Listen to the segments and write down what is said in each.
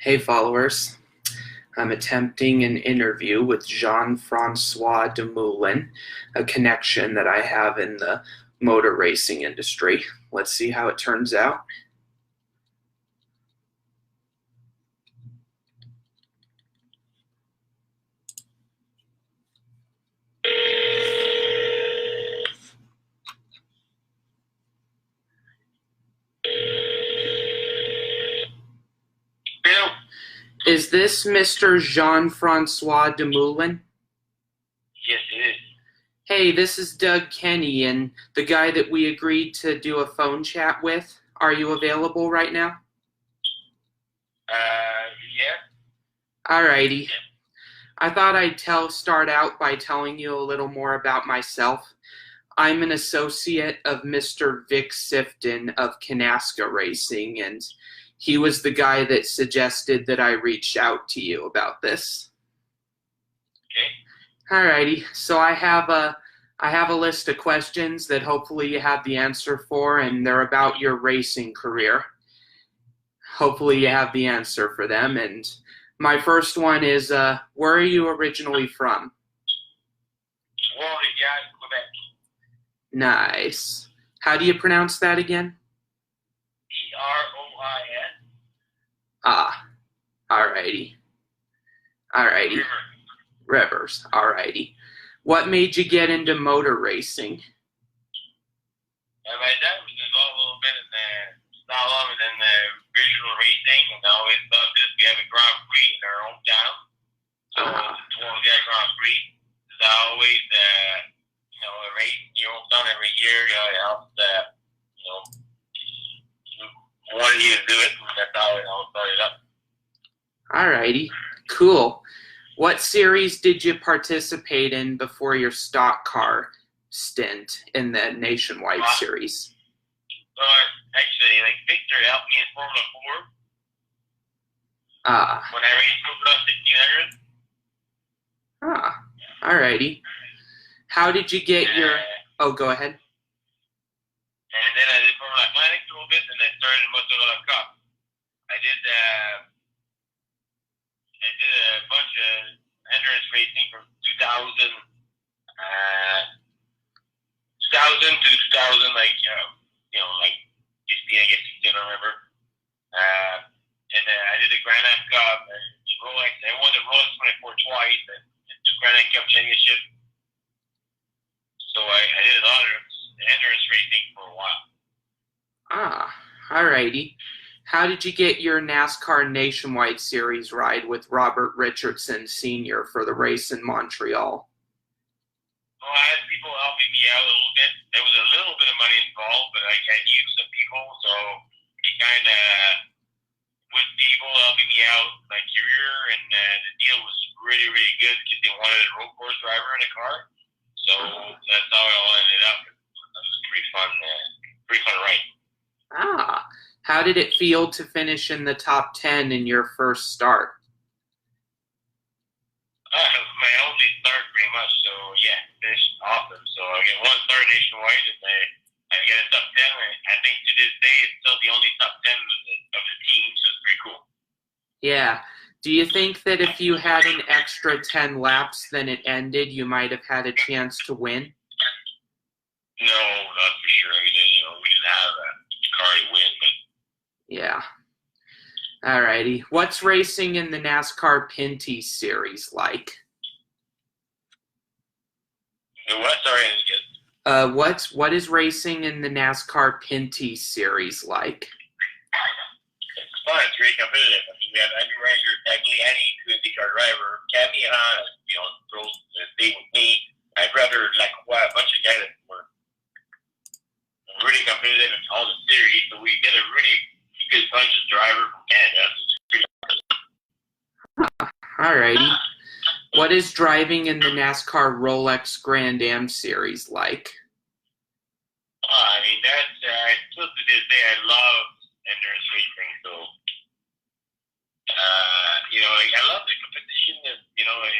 Hey followers, I'm attempting an interview with Jean-François Dumoulin, a connection that I have in the motor racing industry. Let's see how it turns out. Bill? Is this Mr. Jean-François Dumoulin? Yes, it is. Hey, this is Doug Kenney and the guy that we agreed to do a phone chat with. Are you available right now? Yeah. Alrighty. I thought I'd start out by telling you a little more about myself. I'm an associate of Mr. Vic Sifton of Kanaska Racing, and he was the guy that suggested that I reach out to you about this. Okay. Alrighty, so I have a list of questions that hopefully you have the answer for, and they're about your racing career. Hopefully you have the answer for them, and my first one is, where are you originally from? Quebec. Nice. How do you pronounce that again? Eroin. Ah, alrighty. Alrighty. Rivers, alrighty. What made you get into motor racing? My dad was involved a little bit in the slalom and then the regional racing, and I always thought this. We have a Grand Prix in our hometown, so it's one of the Grand Prix. I always, a race in your hometown every year. It helps, wanted you to do it, and that's how it all started up. Alrighty, cool. What series did you participate in before your stock car stint in the Nationwide series? Actually, Victor helped me in Formula 4. When I raced Formula 1600. Alrighty. How did you get your... Oh, go ahead. And then I did Formula Atlantic a little bit, and I started in Montreal Cup. I did a bunch of endurance racing from 2000 to 2000, 16, I guess 16, I don't remember. And I did the Grand Am Cup, and Rolex. I won the Rolex 24 twice, and the Grand Am Cup Championship. So I did a lot of endurance racing for a while. Alrighty. How did you get your NASCAR Nationwide Series ride with Robert Richardson Sr. for the race in Montreal? Well, I had people helping me out a little bit. There was a little bit of money involved, but I knew some people, so it kind of, with people helping me out my career, and the deal was really, really good because they wanted a road course driver in a car. So that's how it all ended up. It was a pretty fun ride. How did it feel to finish in the top 10 in your first start? My only start, pretty much. So yeah, finished awesome. So I get one start nationwide, and I get a top 10. I think to this day, it's still the only top 10 of the team. So it's pretty cool. Yeah. Do you think that if you had an extra 10 laps than it ended, you might have had a chance to win? No, not for sure. We didn't have a car to win, but yeah. Alrighty. What's racing in the NASCAR Pinty series like? The what? Sorry, I didn't get. What is racing in the NASCAR Pinty series like? It's fun. It's really competitive. I mean, we have Andrew Ranger, Tagliani, who is the car driver, Cammy and I, throws the thing with me. My brother, a bunch of guys that were really competitive in all the series. So we get a really good bunch of drivers from Canada. Alrighty. What is driving in the NASCAR Rolex Grand Am series like? I mean, still to this day, I love endurance racing. So, I love the competition and,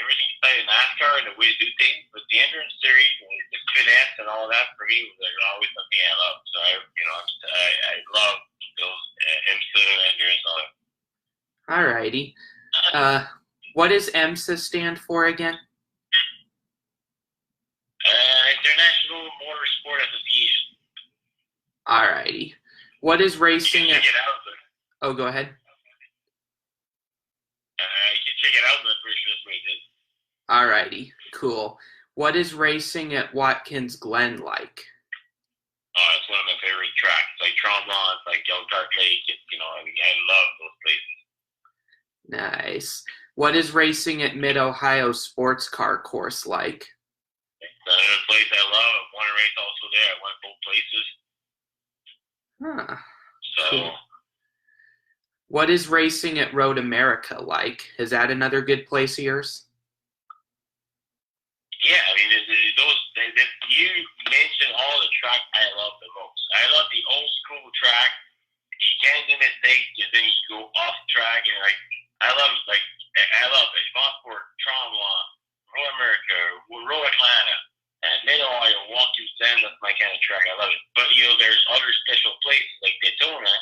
everything inside of NASCAR and the way to do things. But the endurance series, the finesse and all that, for me, was always something I love. So, I love those IMSA endurance, all that. Alrighty. What does EMSA stand for again? International Motorsport Association. Alrighty. What is racing? You can check it out. Oh, go ahead. You can check it out, but I'm pretty sure that's what it is. Alrighty. Cool. What is racing at Watkins Glen like? Oh, it's one of my favorite tracks. It's like Tremblant, it's like Elkhart Lake. I love those places. Nice. What is racing at Mid-Ohio Sports Car Course like? It's another place I love. I won a race also there. I went both places. Huh. So, cool. What is racing at Road America like? Is that another good place of yours? yeah, I mean, you mentioned all the track I love the most. I love the old school track. You can't do mistakes, and then you go off track, and I love it. Montreal, Tremblant, Road America, Road Atlanta, and Mid-Ohio, Watkins Glen. That's my kind of track. I love it. But there's other special places like Daytona,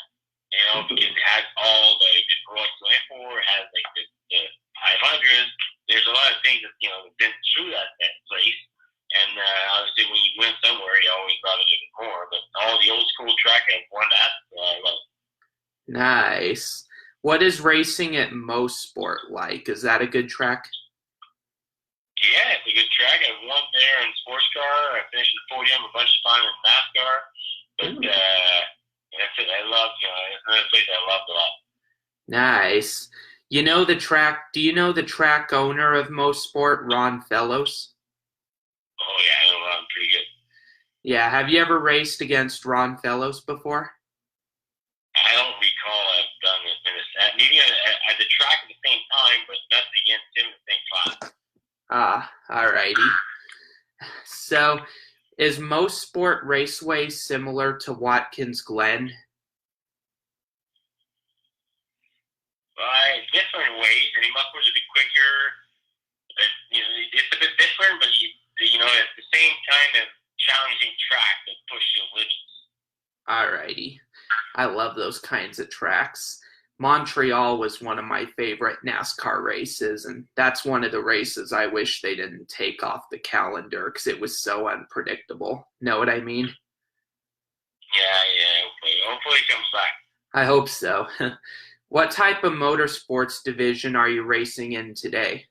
because it has all the Royal 24, it has like the 500. There's a lot of things that have been through that place. And obviously, when you win somewhere, you always got a bit more. But all the old school track, I've won that. So I love it. Nice. What is racing at Mosport like? Is that a good track? Yeah, it's a good track. I've won there in sports car. I finished in the podium a bunch of time in NASCAR. But that's it. I love, it's another place I loved a lot. Nice. Do you know the track owner of Mosport, Ron Fellows? Oh, yeah, I know Ron pretty good. Yeah, have you ever raced against Ron Fellows before? I don't recall I've done it maybe at the track at the same time, but not against him in the same class. Alrighty. So, is Mosport Raceway similar to Watkins Glen? Different ways. I mean, Mosport's a bit quicker. But, it's a bit different, but it's the same kind of challenging track that pushes your limits. Alrighty. I love those kinds of tracks. Montreal was one of my favorite NASCAR races, and that's one of the races I wish they didn't take off the calendar because it was so unpredictable. Know what I mean? Yeah. Hopefully it comes back. I hope so. What type of motorsports division are you racing in today?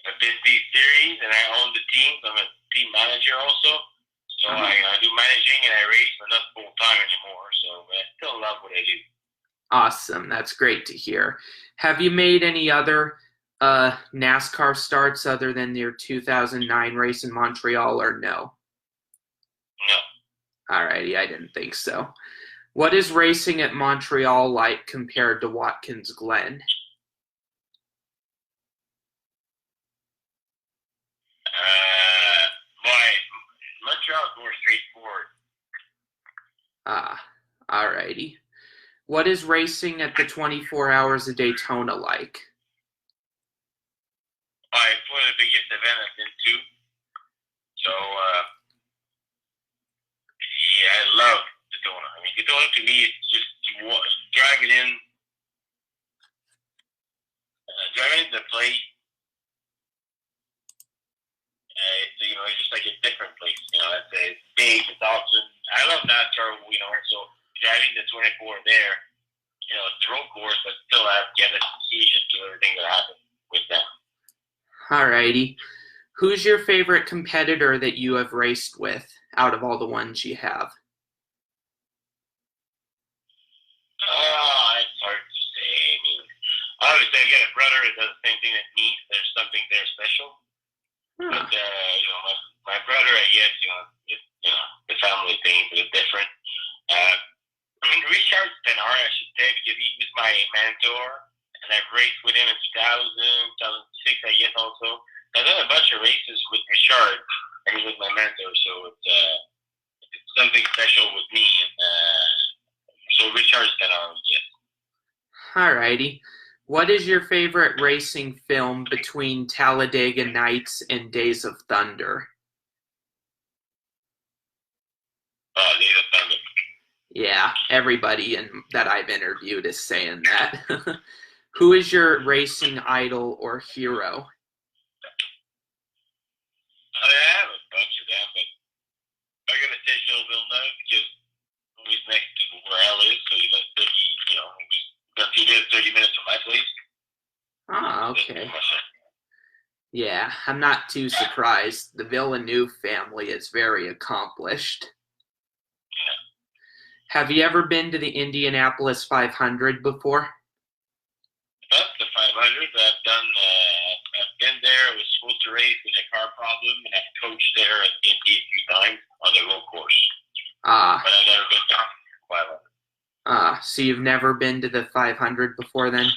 A busy series, and I own the team. I'm a team manager also. So I do managing, and I race, but not full time anymore. So I still love what I do. Awesome. That's great to hear. Have you made any other NASCAR starts other than your 2009 race in Montreal, or no? No. Alrighty, I didn't think so. What is racing at Montreal like compared to Watkins Glen? Montreal is more straightforward. Alrighty. What is racing at the 24 Hours of Daytona like? It's one of the biggest events I've been to. So, I love Daytona. I mean, Daytona to me, it's just you drive it in, driving the place. It's just like a different place. It's big, it's awesome. I love NASCAR. So driving the 24 there, it's a road course, but still I have to get association to everything that happens with them. Alrighty. Who's your favorite competitor that you have raced with out of all the ones you have? It's hard to say. I mean, obviously I got a brother that does the same thing as me. There's something there special. But, my brother, I guess, it's, the family thing is different. Richard Penard, I should say, because he was my mentor, and I've raced with him in 2006, I guess, also. I've done a bunch of races with Richard, and he was my mentor, so it's something special with me. So Richard Penard, yes. Alrighty. What is your favorite racing film between Talladega Nights and Days of Thunder? Days of Thunder. Yeah, everybody that I've interviewed is saying that. Who is your racing idol or hero? I have a bunch of them, but I'm gonna say Joe Villeneuve because he's next to where I live, so he lives 30 minutes from my place. Ah, okay. Yeah, I'm not too surprised. The Villeneuve family is very accomplished. Yeah. Have you ever been to the Indianapolis 500 before? That's the 500 that I've done. I've been there. I was supposed to race with a car problem, and I've coached there at Indy a few times on the road course. Ah. But I've never been to 500. So you've never been to the 500 before then?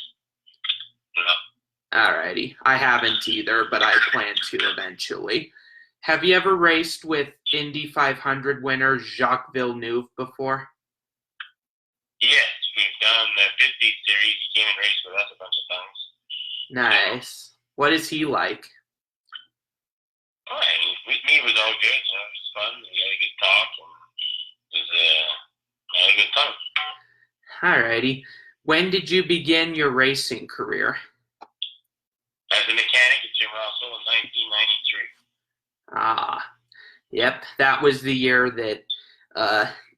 No. Alrighty. I haven't either, but I plan to eventually. Have you ever raced with Indy 500 winner Jacques Villeneuve before? Yes, we've done the 50 series. He came and raced with us a bunch of times. Nice. What is he like? Oh, and with me it was all good. You know, it was fun. We had a good talk, and it was had a good time. Alrighty. When did you begin your racing career? As a mechanic at Jean-François in 1993. Yep. That was the year that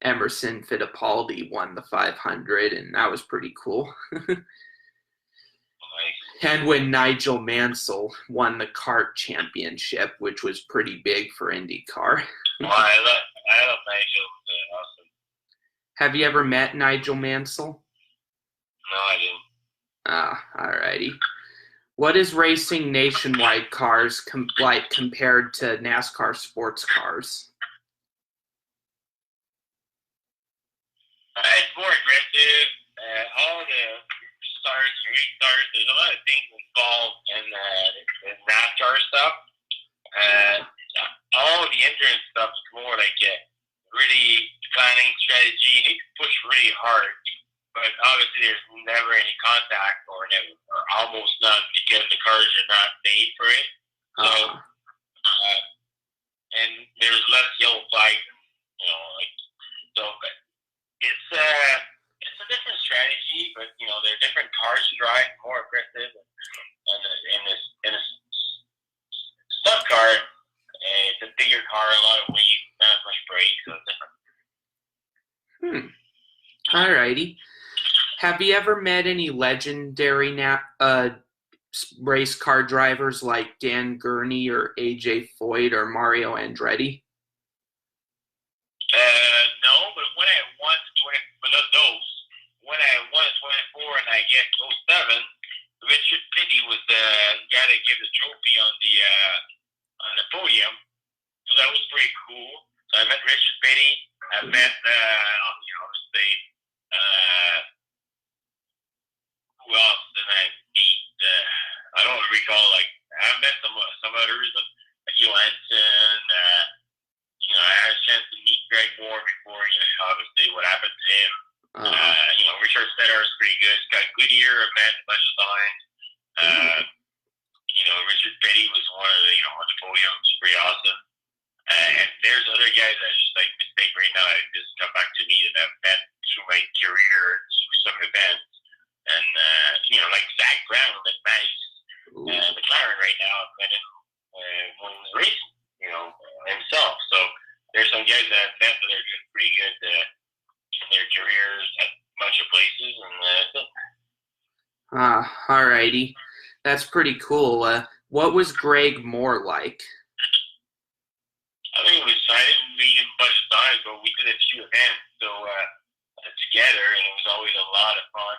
Emerson Fittipaldi won the 500, and that was pretty cool. And when Nigel Mansell won the kart championship, which was pretty big for IndyCar. Well, I love Nigel. Awesome. Have you ever met Nigel Mansell? No, I didn't. Alrighty. What is racing nationwide cars like compared to NASCAR sports cars? It's more aggressive. All the starts and restarts, there's a lot of things involved in NASCAR stuff. All the endurance stuff is more like a really planning strategy. You need to push really hard, but obviously there's never any contact or almost none because the cars are not made for it. So, and there's less yellow flags, so. But it's a different strategy, but there are different cars to drive, more aggressive, and in a stock car, it's a bigger car, a lot of weight, not as much brake, so it's different. Alrighty. Have you ever met any legendary race car drivers like Dan Gurney or AJ Foyt or Mario Andretti? No, but when I won when I won 24 and I guess 07, Richard Petty was the guy that gave the trophy on the podium, so that was pretty cool. So I met Richard Petty. I met who else did I meet? I don't recall. Like I've met some others, like Johansson. I had a chance to meet Greg Moore before, obviously what happened to him. Richard Stetter is pretty good. He's got Goodyear, I met a bunch of times. Richard Petty was one of the, on the podium, which is pretty awesome. And there's other guys that I just like mistake right now. I just come back to me that I've met through my career, through some events. And, like Zach Brown, like nice. McLaren right now, I've met him when he was racing, himself. So there's some guys that I've met that are doing pretty good in their careers at a bunch of places, and that's it. Alrighty. That's pretty cool. What was Greg Moore like? I think it was fun. I didn't meet him a bunch of times, but we did a few events together, and it was always a lot of fun.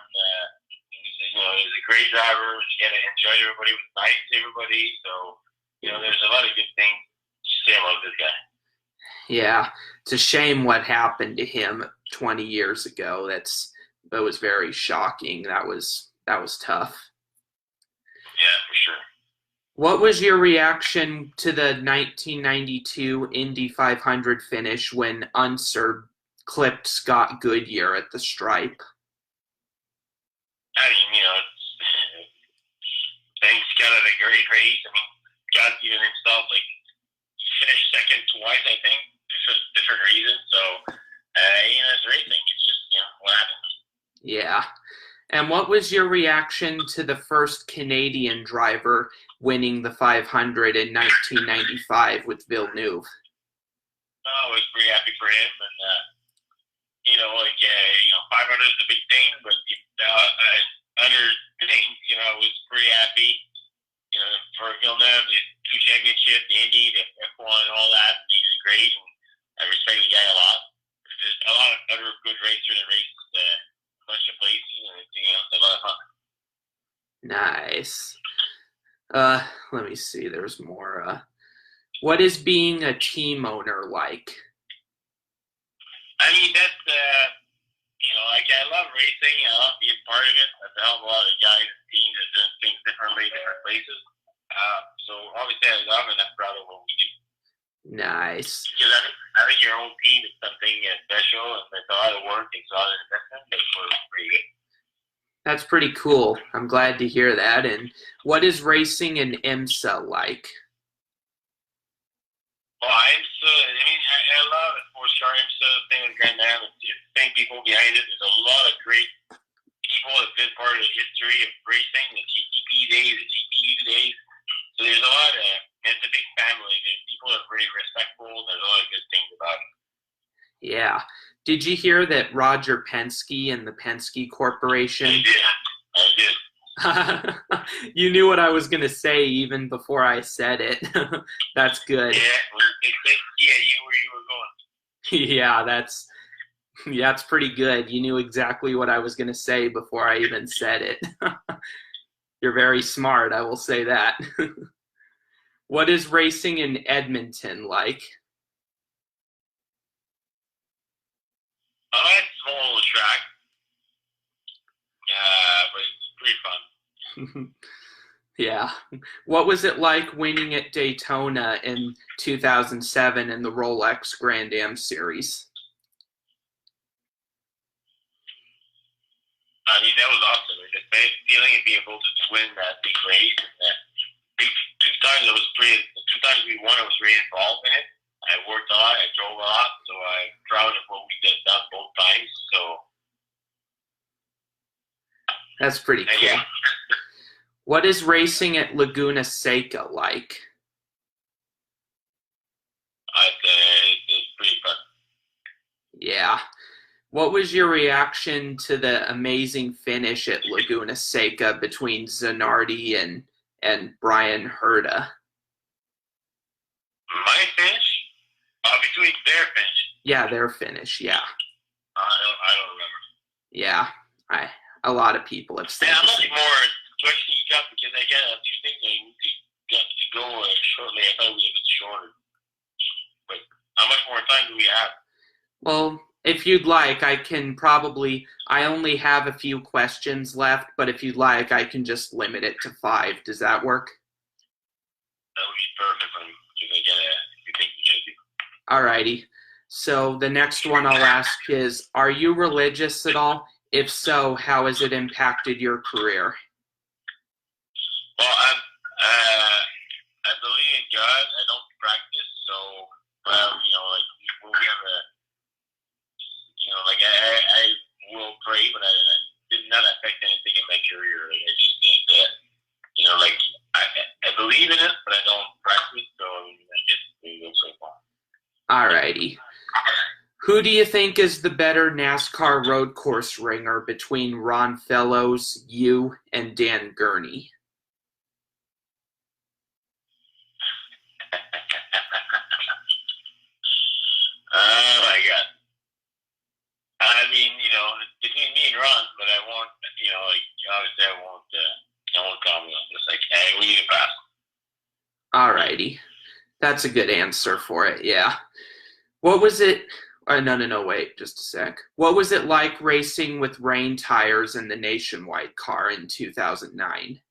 He was a great driver. He enjoyed everybody. He was nice to everybody. So, there's a lot of good things to say about this guy. Yeah, it's a shame what happened to him 20 years ago. That was very shocking. That was tough. Yeah, for sure. What was your reaction to the 1992 Indy 500 finish when Unser clipped Scott Goodyear at the stripe? I mean, thanks Scott had a great race. I mean, Scott even himself, he finished second twice, I think, for different reasons. So, it's racing. It's what happened. Yeah. And what was your reaction to the first Canadian driver winning the 500 in 1995 with Villeneuve? I was pretty happy for him, and 500 is a big thing, but other things, I was pretty happy. For Villeneuve, the 2 championships, the Indy, the F1, and all that, he was great, and I respect the guy a lot. There's a lot of other good racers that race a bunch of places, and it's a lot of fun. Nice. Let me see. There's more. What is being a team owner like? I mean, that's I love racing. I love being part of it. I've helped a lot of guys and teams that do things differently, different places. So obviously, I love and I'm proud of what we do. Nice. Because I think your own team is something special, and it's a lot of work, it's a lot of investment. It's pretty good. That's pretty cool. I'm glad to hear that. And what is racing in IMSA like? Well, I love it. Sports car IMSA thing with Grand Am. It's the same people behind it. There's a lot of great people that have been part of the history of racing, the GTP days, the GPU days. So there's a lot of, it's a big family. People are very respectful. There's a lot of good things about it. Yeah. Did you hear that Roger Penske and the Penske Corporation? I did. You knew what I was going to say even before I said it. That's good. Yeah, you where you were going. Yeah, that's pretty good. You knew exactly what I was going to say before I even said it. You're very smart, I will say that. What is racing in Edmonton like? It's a small track, but it's pretty fun. Yeah. What was it like winning at Daytona in 2007 in the Rolex Grand Am Series? I mean, that was awesome. The feeling of being able to win that big race. The 2 times we won, I was really involved in it. I worked a lot, I drove a lot, so I'm proud of what we did done both times. So that's pretty cool. Yeah. What is racing at Laguna Seca like? It's pretty fun. Yeah. What was your reaction to the amazing finish at Laguna Seca between Zanardi and Brian Herta? My finish? Between their finish? Yeah, their finish, yeah. I don't remember. Yeah, a lot of people have said I'm looking more question you got because I got 2 things I need to go shortly. I thought it was a bit shorter. But how much more time do we have? Well, if you'd like, I only have a few questions left, but if you'd like, I can just limit it to 5. Does that work? That would be perfect for me because I got a few things to do. Alrighty. So the next one I'll ask is, are you religious at all? If so, how has it impacted your career? Well, I believe in God. I don't practice, so when we have I will pray, but I did not affect anything in my career. I just think that I believe in it, but I don't practice, so I guess it goes so far. Alrighty. Who do you think is the better NASCAR road course ringer between Ron Fellows, you, and Dan Gurney? Oh my God. I mean, between me and Ron, but I won't, obviously I won't comment on this. Hey, we need to pass. Alrighty. That's a good answer for it, yeah. What was it? No, wait, just a sec. What was it like racing with rain tires in the Nationwide car in 2009?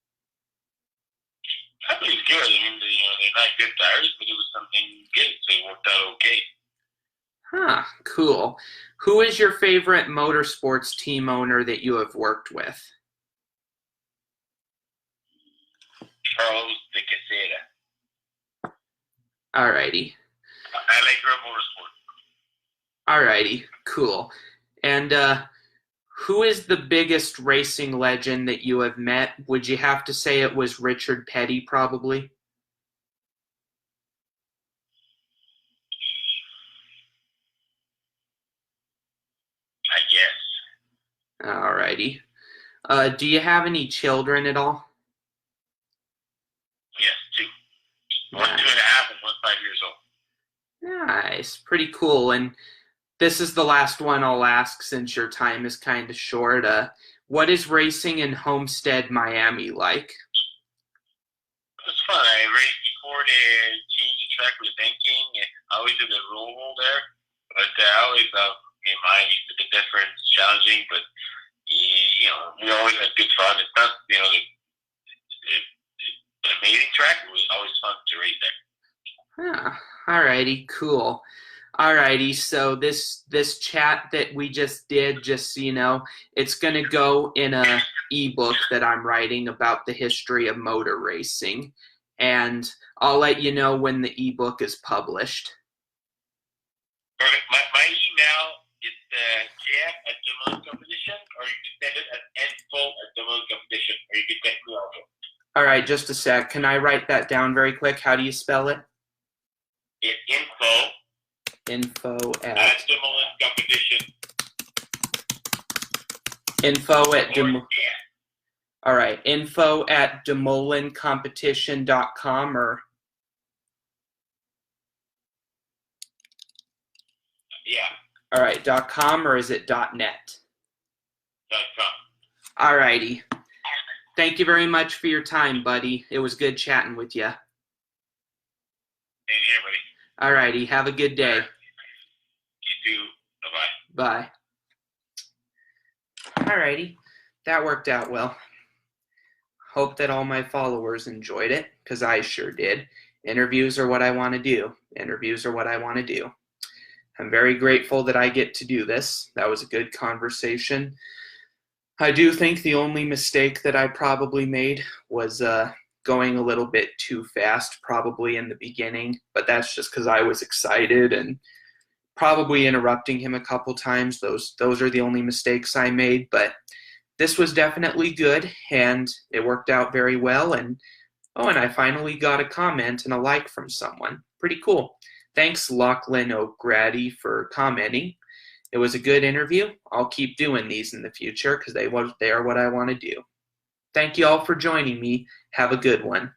I think it's good. I mean, they're not good tires, but it was something good, so it worked out okay. Huh, cool. Who is your favorite motorsports team owner that you have worked with? Carlos de Quesada. Alrighty. I like Red Motorsport. Alrighty, cool. And Who is the biggest racing legend that you have met? Would you have to say it was Richard Petty, probably? I guess. Alrighty. Do you have any children at all? Yes, two. One 2.5 and one 5 years old. Nice. Pretty cool. And this is the last one I'll ask since your time is kind of short. What is racing in Homestead, Miami like? It was fun. I raced before they changed the track with banking. I always did the roll there. But I always loved Miami. It's a bit different, it's challenging, but we always had good fun. It's not, an amazing track. It was always fun to race there. Alrighty, cool. Alrighty, so this chat that we just did, just so you know, it's gonna go in a ebook that I'm writing about the history of motor racing, and I'll let you know when the ebook is published. Perfect. My email is jeff@DeMoulin Competition, or you can send it at info@DeMoulin Competition, or you can text me also. All right, just a sec. Can I write that down very quick? How do you spell it? It's info at DeMoulin Competition. All right, info at DeMoulinCompetition.com or Yeah. All right, .com or is it .net? .com. All righty. Thank you very much for your time, buddy. It was good chatting with you. Thank you, buddy. All righty. Have a good day. You too. Bye-bye. Bye. All righty. That worked out well. Hope that all my followers enjoyed it, because I sure did. Interviews are what I want to do. I'm very grateful that I get to do this. That was a good conversation. I do think the only mistake that I probably made was going a little bit too fast, probably in the beginning, but that's just because I was excited and probably interrupting him a couple times. Those are the only mistakes I made, but this was definitely good, and it worked out very well, and I finally got a comment and a like from someone. Pretty cool. Thanks, Lachlan O'Grady, for commenting. It was a good interview. I'll keep doing these in the future because they are what I want to do. Thank you all for joining me. Have a good one.